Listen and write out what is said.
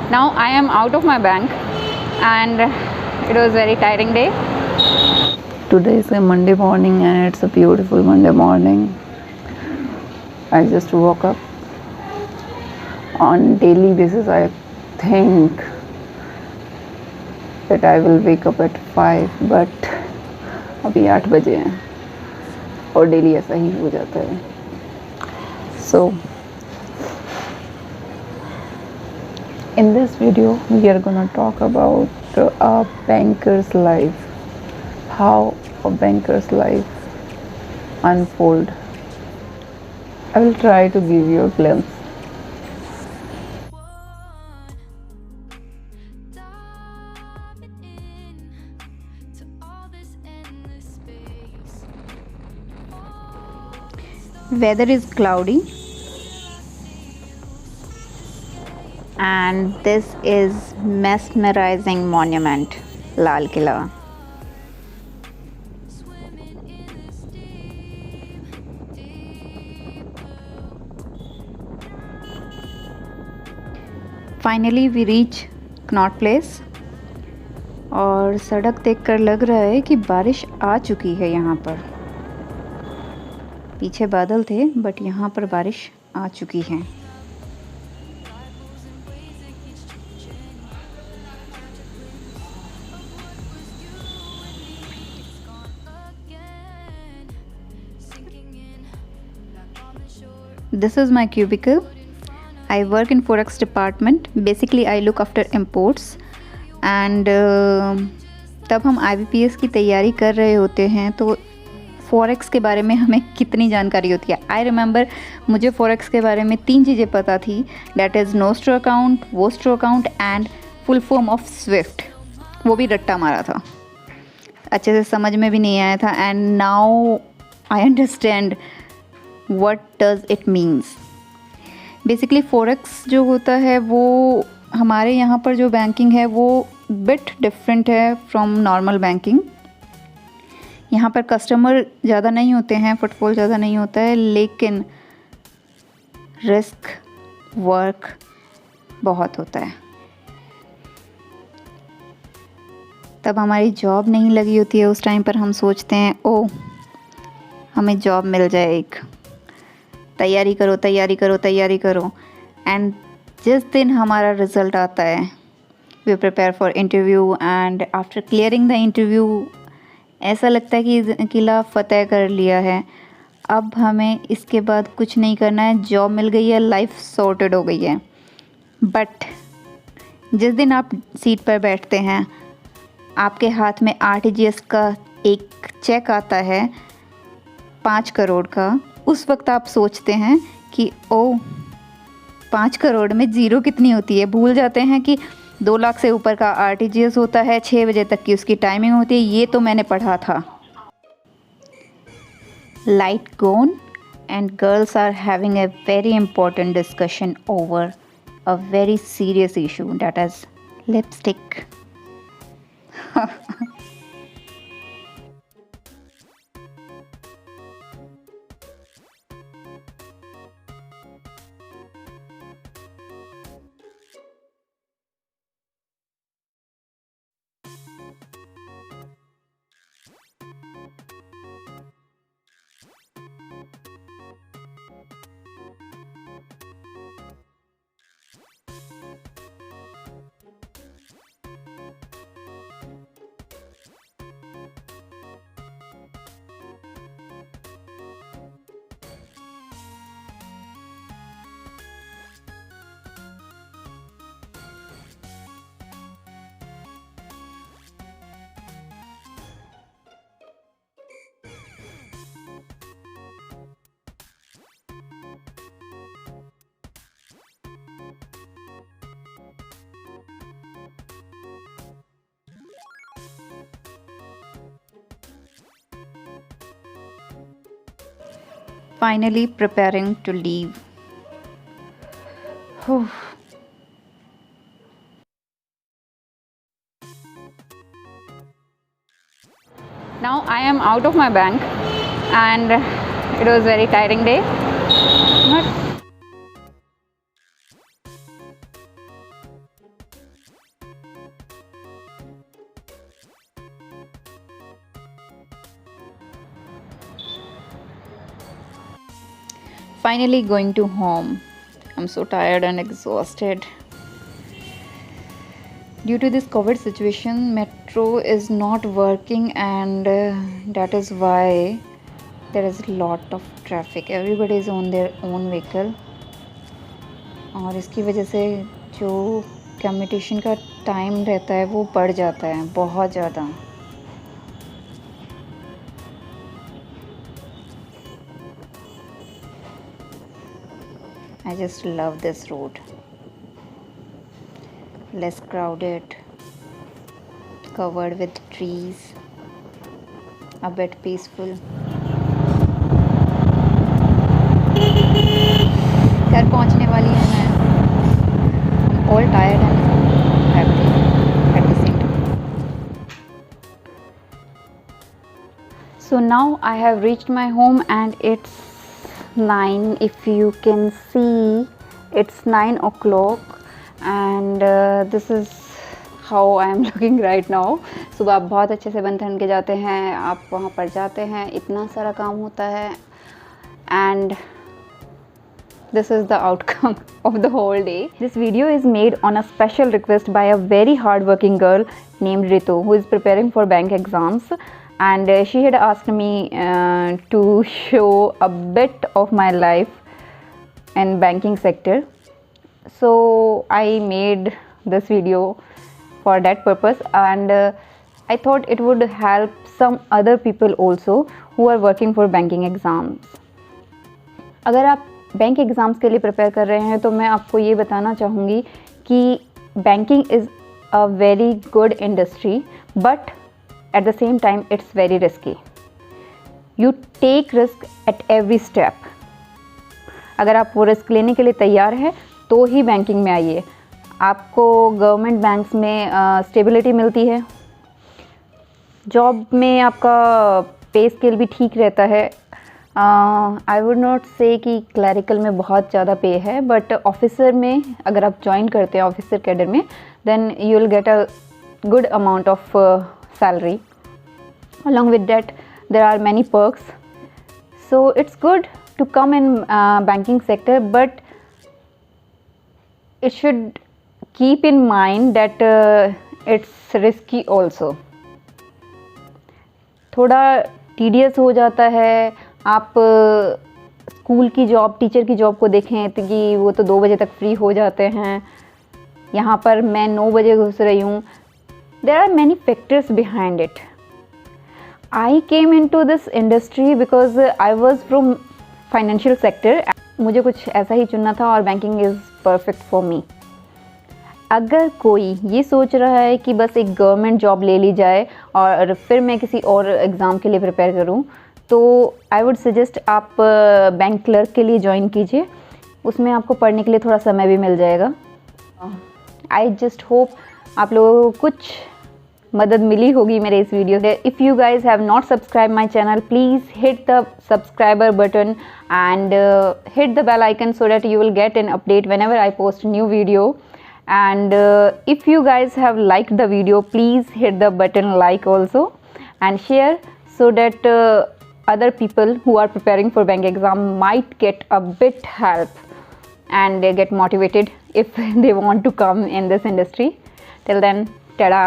Now I am out of my bank and it was very tiring day. Today is a Monday morning and it's a beautiful Monday morning. I just woke up. On daily basis I think that I will wake up at 5 but अभी 8 बजे हैं और daily ऐसा ही हो जाता है. So in this video we are gonna talk about a banker's life, how a banker's life unfold. I will try to give you a glimpse. Weather is cloudy and this is mesmerizing monument, Lal Killa. Finally we reach Connaught Place और सड़क देखकर लग रहा है कि बारिश आ चुकी है यहाँ पर. पीछे बादल थे बट यहाँ पर बारिश आ चुकी है. This is my cubicle. I work in Forex department. Basically I look after imports and तब हम IBPS की तैयारी कर रहे होते हैं तो फॉरेक्स के बारे में हमें कितनी जानकारी होती है. आई रिमेंबर मुझे फॉरेक्स के बारे में 3 चीज़ें पता थी. That is nostro account, vostro account and full form of Swift. वो भी रट्टा मारा था, अच्छे से समझ में भी नहीं आया था. And now I understand what does it means. Basically forex जो होता है वो हमारे यहाँ पर जो बैंकिंग है वो बिट डिफरेंट है फ्रॉम नॉर्मल बैंकिंग. यहाँ पर कस्टमर ज़्यादा नहीं होते हैं, फुटफॉल ज़्यादा नहीं होता है, लेकिन रिस्क वर्क बहुत होता है. तब हमारी जॉब नहीं लगी होती है. उस टाइम पर हम सोचते हैं ओ हमें जॉब मिल जाए, एक तैयारी करो तैयारी करो तैयारी करो. एंड जिस दिन हमारा रिज़ल्ट आता है we prepare for interview and after clearing the interview ऐसा लगता है कि किला फ़तेह कर लिया है. अब हमें इसके बाद कुछ नहीं करना है, जॉब मिल गई है, लाइफ सॉर्टेड हो गई है. बट जिस दिन आप सीट पर बैठते हैं आपके हाथ में RTGS का एक चेक आता है 5 करोड़ का. उस वक्त आप सोचते हैं कि ओ 5 करोड़ में ज़ीरो कितनी होती है. भूल जाते हैं कि 2 लाख से ऊपर का RTGS होता है, 6 बजे तक की उसकी टाइमिंग होती है. ये तो मैंने पढ़ा था. Light gone and girls are having a very important discussion over a very serious issue that is lipstick. Finally preparing to leave. Now I am out of my bank and it was very tiring day. But finally going to home. I'm so tired and exhausted. Due to this COVID situation, metro is not working, and that is why there is a lot of traffic. Everybody is on their own vehicle, और इसकी वजह से जो commutation का time रहता है वो बढ़ जाता है बहुत ज़्यादा. I just love this road. Less crowded, covered with trees, a bit peaceful. घर पहुंचने वाली हूँ मैं. I'm all tired and happy at the same time. So now I have reached my home and it's 9. If you can see, it's 9 o'clock and this is how I am looking right now. सुबह आप बहुत अच्छे से बन ठन के जाते हैं, आप वहाँ पर जाते हैं, इतना सारा काम होता है, and this is the outcome of the whole day. This video is made on a special request by a very hard-working girl named Ritu, who is preparing for bank exams, and she had asked me to show a bit of my life in banking sector. So I made this video for that purpose, and I thought it would help some other people also who are working for banking exams. अगर आप bank exams के लिए prepare कर रहे हैं तो मैं आपको ये बताना चाहूँगी कि banking is a very good industry, but at the same time it's very risky. You take risk at every step. अगर आप वो रिस्क लेने के लिए तैयार हैं तो ही बैंकिंग में आइए. आपको गवर्नमेंट बैंक्स में स्टेबिलिटी मिलती है, जॉब में आपका पे स्केल भी ठीक रहता है. आई वुड नॉट से कि क्लैरिकल में बहुत ज़्यादा पे है, बट ऑफिसर में अगर आप ज्वाइन करते हैं ऑफिसर कैडर में, then you will get a good amount of salary. Along with that there are many perks. So it's good to come in banking sector, but it should keep in mind that it's risky also. थोड़ा tedious हो जाता है. आप school की job, teacher की job को देखें तो कि वो तो 2 बजे तक फ्री हो जाते हैं. यहाँ पर मैं 9 बजे घुस रही हूँ. There are many factors behind it. I came into this industry because I was from financial sector. मुझे कुछ ऐसा ही चुनना था और banking is perfect for me. अगर कोई ये सोच रहा है कि बस एक गवर्नमेंट जॉब ले ली जाए और फिर मैं किसी और एग्ज़ाम के लिए प्रिपेयर करूं, तो आई वुड सजेस्ट आप बैंक क्लर्क के लिए ज्वाइन कीजिए. उसमें आपको पढ़ने के लिए थोड़ा समय भी मिल जाएगा. आई जस्ट होप आप लोगों को कुछ मदद मिली होगी मेरे इस वीडियो से. If you guys have not subscribe my channel, please hit the subscriber button and hit the bell icon so that you will get an update whenever I post new video. And if you guys have liked the video, please hit the button like also and share so that other people who are preparing for bank exam might get a bit help and they get motivated if they want to come in this industry. Till then, tada.